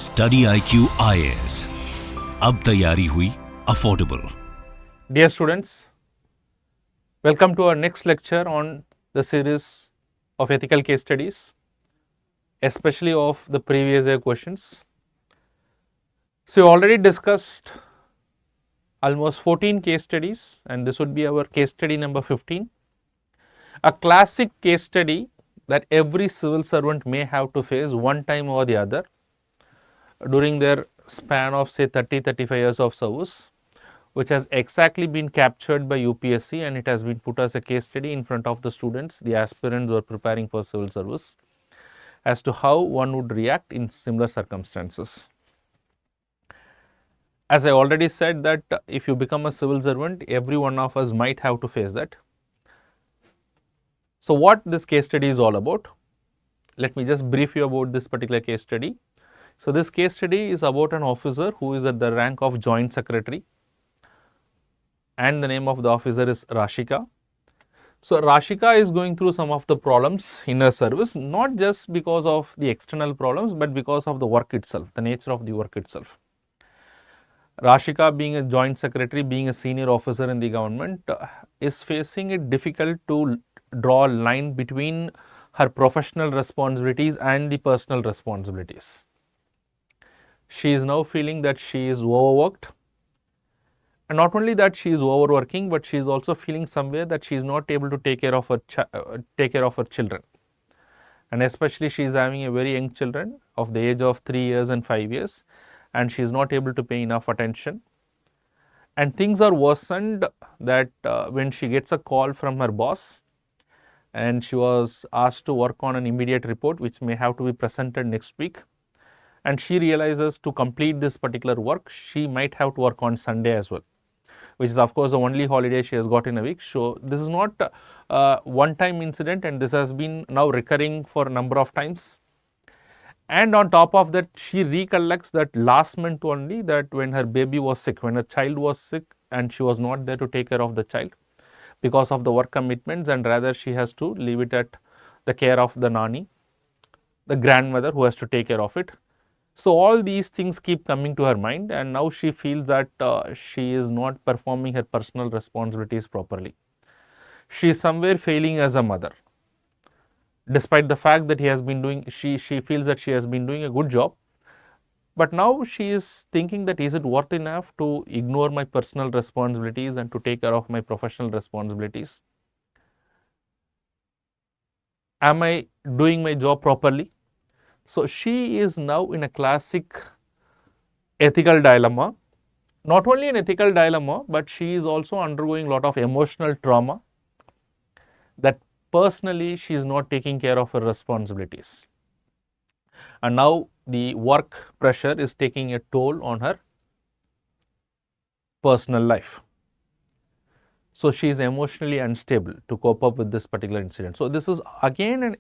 Study IQ IAS, अब तैयारी हुई affordable. Dear students, welcome to our next lecture on the series of ethical case studies, especially of the previous year questions. So, we already discussed almost 14 case studies, and this would be our case study number 15. A classic case study that every civil servant may have to face one time or the other during their span of say 30-35 years of service, which has exactly been captured by UPSC, and it has been put as a case study in front of the students, the aspirants who are preparing for civil service, as to how one would react in similar circumstances. As I already said that if you become a civil servant, every one of us might have to face that. So, what this case study is all about? Let me just brief you about this particular case study. So, this case study is about an officer who is at the rank of Joint Secretary, and the name of the officer is Rashika. So, Rashika is going through some of the problems in her service, not just because of the external problems, but because of the work itself, the nature of the work itself. Rashika, being a Joint Secretary, being a senior officer in the government, is facing it difficult to draw a line between her professional responsibilities and the personal responsibilities. She is now feeling that she is overworked, and not only that she is overworking, but she is also feeling somewhere that she is not able to take care of her children, and especially she is having a very young children of the age of 3 years and 5 years, and she is not able to pay enough attention. And things are worsened that when she gets a call from her boss, and she was asked to work on an immediate report which may have to be presented next week, and she realizes to complete this particular work she might have to work on Sunday as well, which is of course the only holiday she has got in a week. So, this is not a one time incident, and this has been now recurring for a number of times. And on top of that, she recollects that last month only, that when her baby was sick, when her child was sick, and she was not there to take care of the child because of the work commitments, and rather she has to leave it at the care of the nanny, the grandmother who has to take care of it. So, all these things keep coming to her mind, and now she feels that she is not performing her personal responsibilities properly. She is somewhere failing as a mother, despite the fact that she feels that she has been doing a good job. But now she is thinking that is it worth enough to ignore my personal responsibilities and to take care of my professional responsibilities? Am I doing my job properly? So, she is now in a classic ethical dilemma. Not only an ethical dilemma, but she is also undergoing a lot of emotional trauma, that personally she is not taking care of her responsibilities. And now the work pressure is taking a toll on her personal life. So, she is emotionally unstable to cope up with this particular incident. So, this is again an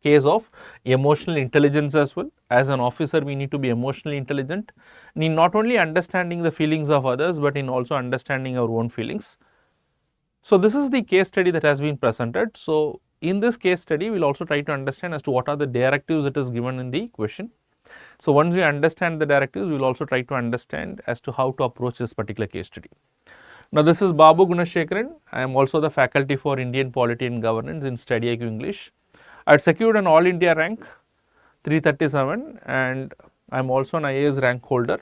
case of emotional intelligence as well. As an officer, we need to be emotionally intelligent in not only understanding the feelings of others, but in also understanding our own feelings. So, this is the case study that has been presented. So, in this case study, we will also try to understand as to what are the directives that is given in the question. So, once we understand the directives, we will also try to understand as to how to approach this particular case study. Now, this is Babu Gunashekaran. I am also the faculty for Indian Polity and Governance in StudyIQ English. I had secured an All India rank 337, and I am also an IAS rank holder.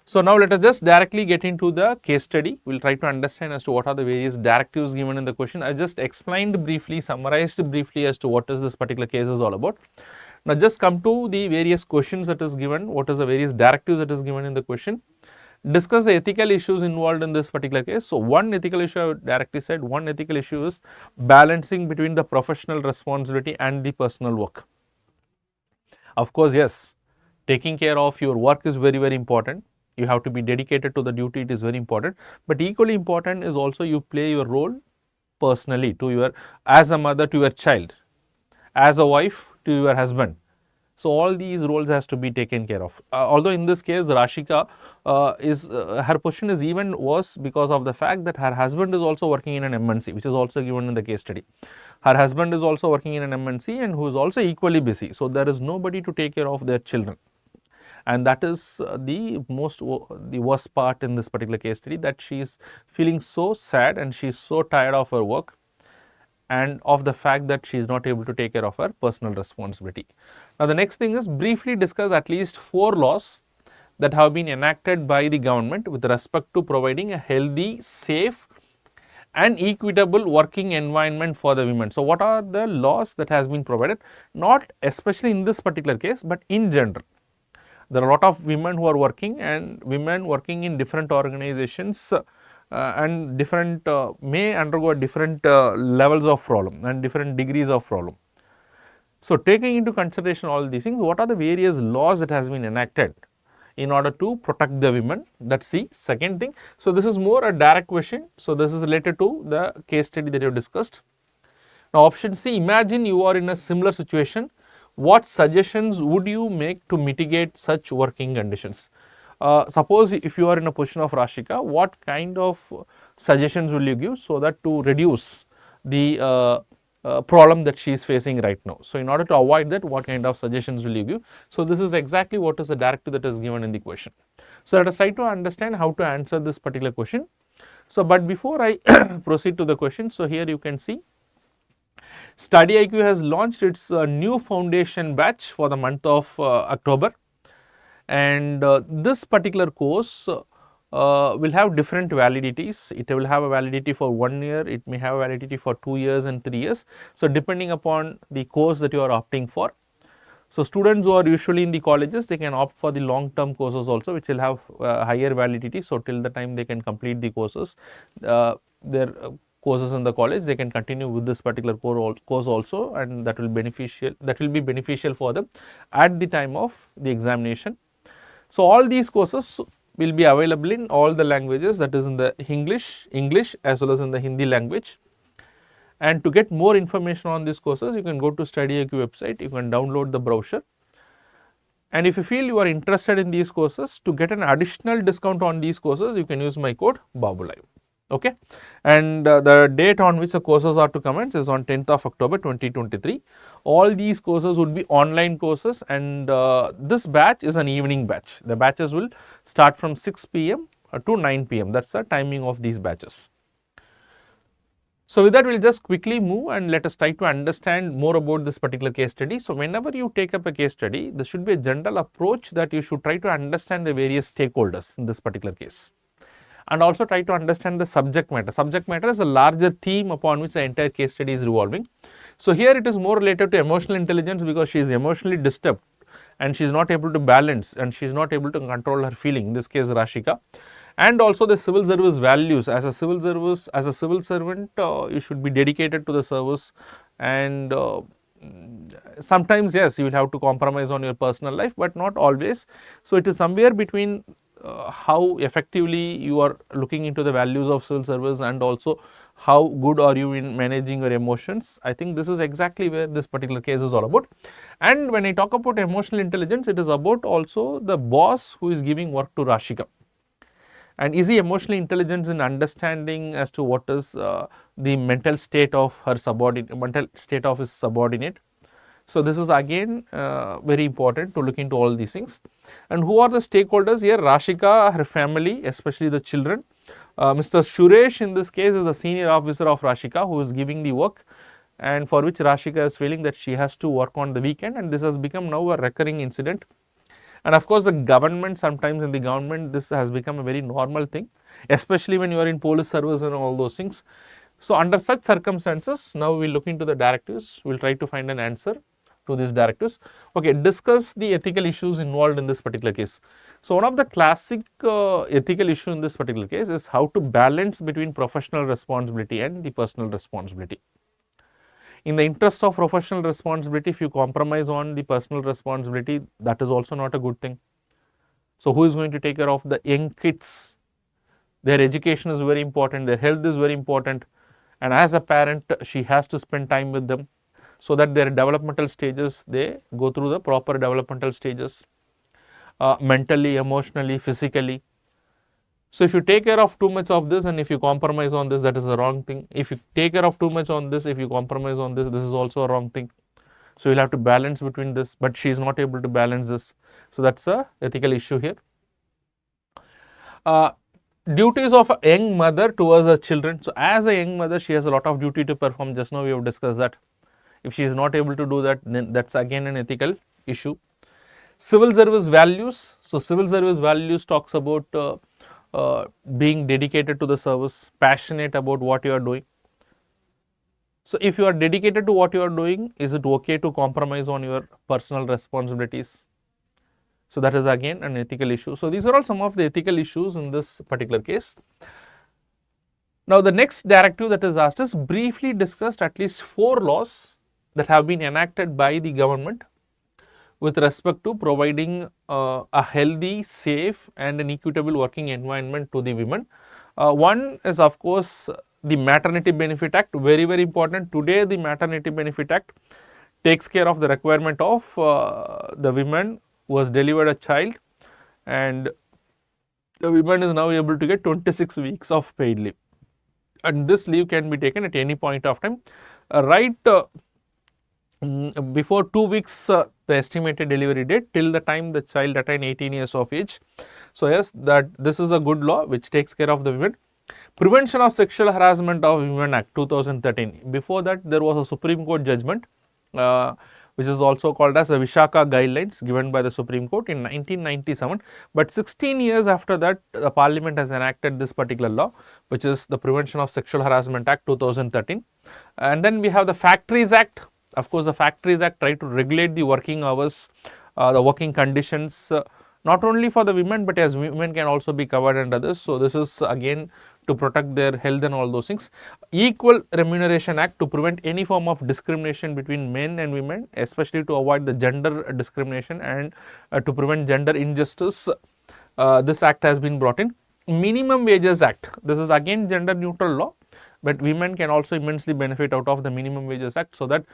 So, now let us just directly get into the case study. We will try to understand as to what are the various directives given in the question. I just explained briefly, summarized briefly as to what is this particular case is all about. Now, just come to the various questions that is given, what is the various directives that is given in the question. Discuss the ethical issues involved in this particular case. So, one ethical issue I have directly said, one ethical issue is balancing between the professional responsibility and the personal work. Of course, yes, taking care of your work is very, very important. You have to be dedicated to the duty, it is very important. But equally important is also you play your role personally to your, as a mother to your child, as a wife to your husband. So, all these roles has to be taken care of. Although in this case Rashika her position is even worse because of the fact that her husband is also working in an MNC, which is also given in the case study. Her husband is also working in an MNC and who is also equally busy. So, there is nobody to take care of their children. and that is the worst part in this particular case study, that she is feeling so sad and she is so tired of her work and of the fact that she is not able to take care of her personal responsibility. Now, the next thing is briefly discuss at least 4 laws that have been enacted by the government with respect to providing a healthy, safe and equitable working environment for the women. So, what are the laws that has been provided? Not especially in this particular case, but in general. There are a lot of women who are working, and women working in different organizations and different may undergo different levels of problem and different degrees of problem. So, taking into consideration all these things, what are the various laws that has been enacted in order to protect the women? That is the second thing. So, this is more a direct question. So, this is related to the case study that you have discussed. Now, option C, imagine you are in a similar situation. What suggestions would you make to mitigate such working conditions? Suppose if you are in a position of Rashika, what kind of suggestions will you give so that to reduce the problem that she is facing right now? So, in order to avoid that, what kind of suggestions will you give? So, this is exactly what is the directive that is given in the question. So, let us try to understand how to answer this particular question. So, but before I proceed to the question, so here you can see StudyIQ has launched its new foundation batch for the month of October, and this particular course will have different validities. It will have a validity for 1 year, it may have a validity for 2 years and 3 years. So, depending upon the course that you are opting for. So, students who are usually in the colleges, they can opt for the long term courses also, which will have higher validity. So, till the time they can complete the courses, their courses in the college, they can continue with this particular course also, and that will be beneficial for them at the time of the examination. So, all these courses will be available in all the languages, that is in the English as well as in the Hindi language. And to get more information on these courses, you can go to StudyIQ website, you can download the brochure. And if you feel you are interested in these courses, to get an additional discount on these courses, you can use my code BABULIVE. Okay, and the date on which the courses are to commence is on 10th of October 2023. All these courses would be online courses, and this batch is an evening batch. The batches will start from 6 p.m. to 9 p.m. That is the timing of these batches. So, with that we will just quickly move and let us try to understand more about this particular case study. So, whenever you take up a case study, there should be a general approach that you should try to understand the various stakeholders in this particular case, and also try to understand the subject matter. Subject matter is a larger theme upon which the entire case study is revolving. So, here it is more related to emotional intelligence, because she is emotionally disturbed and she is not able to balance and she is not able to control her feeling, in this case Rashika. And also the civil service values. As a civil servant, you should be dedicated to the service, and sometimes yes, you will have to compromise on your personal life, but not always. So, it is somewhere between how effectively you are looking into the values of civil service, and also how good are you in managing your emotions. I think this is exactly where this particular case is all about. And when I talk about emotional intelligence, it is about also the boss who is giving work to Rashika. And is he emotionally intelligent in understanding as to what is the mental state of his subordinate. So, this is again very important to look into all these things. And who are the stakeholders here? Rashika, her family, especially the children. Mr. Suresh in this case is the senior officer of Rashika, who is giving the work, and for which Rashika is feeling that she has to work on the weekend, and this has become now a recurring incident. And of course, the government, sometimes in the government this has become a very normal thing, especially when you are in police service and all those things. So, under such circumstances, now we will look into the directives, we will try to find an answer to these directives. Okay, discuss the ethical issues involved in this particular case. So, one of the classic ethical issue in this particular case is how to balance between professional responsibility and the personal responsibility. In the interest of professional responsibility, if you compromise on the personal responsibility, that is also not a good thing. So, who is going to take care of the young kids? Their education is very important, their health is very important, and as a parent, she has to spend time with them, so that their developmental stages, they go through the proper developmental stages, mentally, emotionally, physically. So, if you take care of too much of this and if you compromise on this, that is a wrong thing. If you take care of too much on this, if you compromise on this, this is also a wrong thing. So, you will have to balance between this, but she is not able to balance this. So, that is a ethical issue here. Duties of a young mother towards her children. So, as a young mother, she has a lot of duty to perform. Just now we have discussed that. If she is not able to do that, then that is again an ethical issue. Civil service values. So, civil service values talks about being dedicated to the service, passionate about what you are doing. So, if you are dedicated to what you are doing, is it okay to compromise on your personal responsibilities? So, that is again an ethical issue. So, these are all some of the ethical issues in this particular case. Now, the next directive that is asked is briefly discussed at least 4 laws that have been enacted by the government with respect to providing a healthy, safe and an equitable working environment to the women. One is of course the Maternity Benefit Act, very important. Today the Maternity Benefit Act takes care of the requirement of the women who has delivered a child, and the woman is now able to get 26 weeks of paid leave, and this leave can be taken at any point of time. Before 2 weeks the estimated delivery date till the time the child attains 18 years of age. So, yes, that this is a good law which takes care of the women. Prevention of Sexual Harassment of Women Act 2013. Before that there was a Supreme Court judgment which is also called as the Vishaka Guidelines given by the Supreme Court in 1997, but 16 years after that the Parliament has enacted this particular law, which is the Prevention of Sexual Harassment Act 2013. And then we have the Factories Act. Of course, the Factories Act tried to regulate the working hours, the working conditions, not only for the women, but as women can also be covered under this. So, this is again to protect their health and all those things. Equal Remuneration Act to prevent any form of discrimination between men and women, especially to avoid the gender discrimination and to prevent gender injustice. This act has been brought in. Minimum Wages Act. This is again gender neutral law, but women can also immensely benefit out of the Minimum Wages Act, so that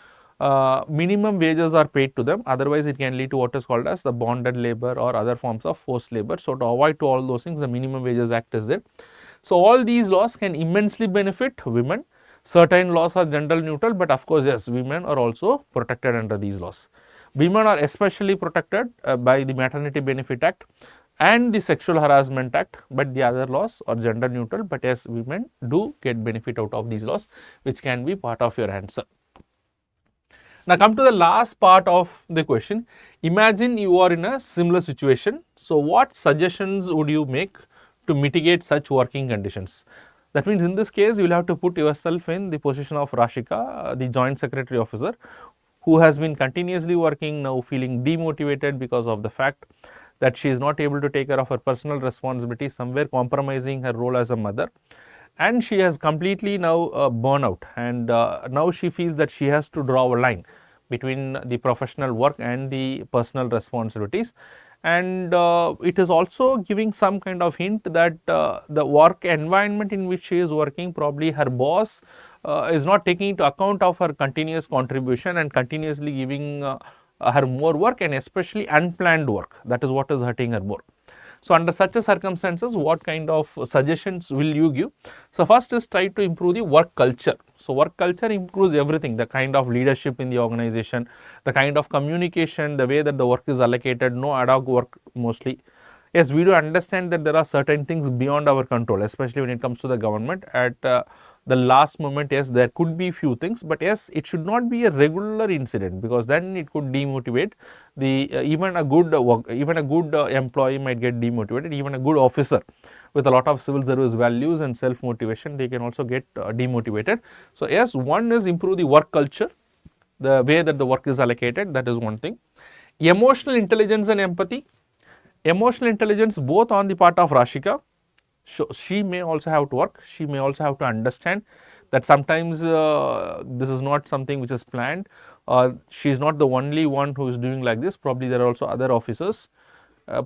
minimum wages are paid to them, otherwise it can lead to what is called as the bonded labor or other forms of forced labor. So, to avoid to all those things, the Minimum Wages Act is there. So, all these laws can immensely benefit women. Certain laws are gender neutral, but of course, yes, women are also protected under these laws. Women are especially protected by the Maternity Benefit Act and the Sexual Harassment Act, but the other laws are gender neutral, but yes, women do get benefit out of these laws, which can be part of your answer. Now, come to the last part of the question. Imagine you are in a similar situation. So, what suggestions would you make to mitigate such working conditions? That means, in this case, you will have to put yourself in the position of Rashika, the Joint Secretary Officer, who has been continuously working, now feeling demotivated because of the fact that she is not able to take care of her personal responsibilities, somewhere compromising her role as a mother. And she has completely now burnout, and now she feels that she has to draw a line between the professional work and the personal responsibilities. And it is also giving some kind of hint that the work environment in which she is working, probably her boss is not taking into account of her continuous contribution and continuously giving her more work, and especially unplanned work. That is what is hurting her more. So, under such a circumstances, what kind of suggestions will you give? So, first is try to improve the work culture. So, work culture improves everything, the kind of leadership in the organization, the kind of communication, the way that the work is allocated, no ad hoc work mostly. Yes, we do understand that there are certain things beyond our control, especially when it comes to the government. At the last moment, yes, there could be few things, but yes, it should not be a regular incident, because then it could demotivate the even a good employee might get demotivated. Even a good officer with a lot of civil service values and self motivation, they can also get demotivated. So, yes, one is improve the work culture, the way that the work is allocated, that is one thing. Emotional intelligence and empathy. Emotional intelligence both on the part of Rashika. So, she may also have to work, she may also have to understand that sometimes this is not something which is planned, she is not the only one who is doing like this, probably there are also other officers,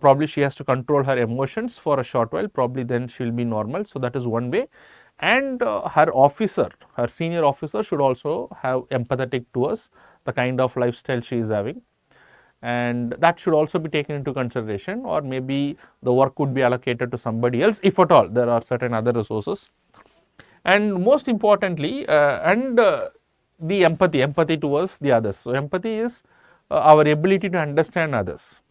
probably she has to control her emotions for a short while, probably then she will be normal. So, that is one way. And her officer, her senior officer should also have empathetic towards the kind of lifestyle she is having, and that should also be taken into consideration, or maybe the work could be allocated to somebody else if at all there are certain other resources. And most importantly, the empathy towards the others. So, empathy is our ability to understand others.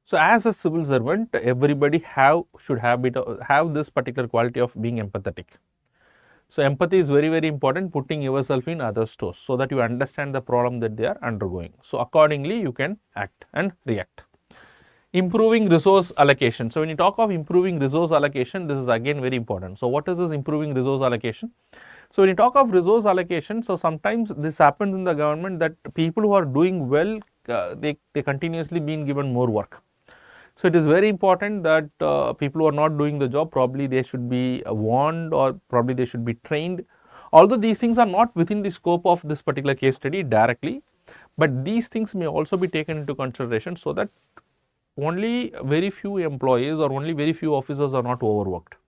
So, as a civil servant, everybody should have this particular quality of being empathetic. So, empathy is very important, putting yourself in others' toes so that you understand the problem that they are undergoing. So, accordingly you can act and react. Improving resource allocation. So, when you talk of improving resource allocation, this is again very important. So, what is this improving resource allocation? So, when you talk of resource allocation, so sometimes this happens in the government that people who are doing well, they continuously being given more work. So, it is very important that people who are not doing the job, probably they should be warned or probably they should be trained. Although these things are not within the scope of this particular case study directly, but these things may also be taken into consideration so that only very few employees or only very few officers are not overworked.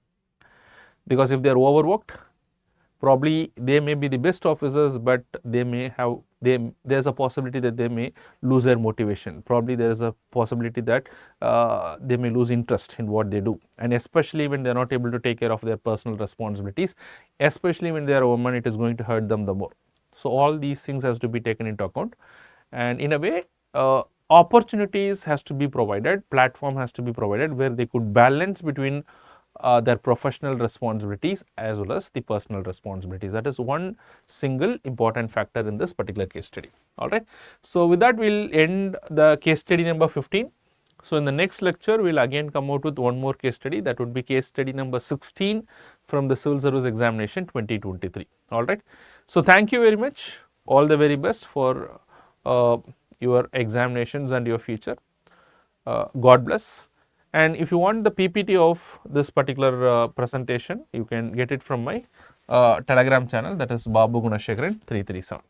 Because if they are overworked, probably they may be the best officers, but they may have, there is a possibility that they may lose their motivation. Probably there is a possibility that they may lose interest in what they do, and especially when they are not able to take care of their personal responsibilities, especially when they are women, it is going to hurt them the more. So, all these things has to be taken into account, and in a way opportunities has to be provided, platform has to be provided where they could balance between their professional responsibilities as well as the personal responsibilities. That is one single important factor in this particular case study. Alright. So, with that we will end the case study number 15. So, in the next lecture we will again come out with one more case study, that would be case study number 16 from the Civil Service Examination 2023. Alright. So, thank you very much, all the very best for your examinations and your future. God bless. And if you want the PPT of this particular presentation, you can get it from my Telegram channel, that is Babu Gunashekaran 337.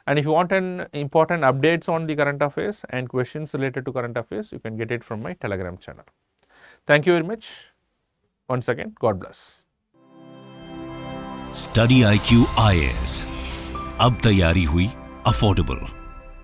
And if you want an important updates on the current affairs and questions related to current affairs, you can get it from my Telegram channel. Thank you very much. Once again, God bless. StudyIQ IAS, अब तैयारी हुई affordable.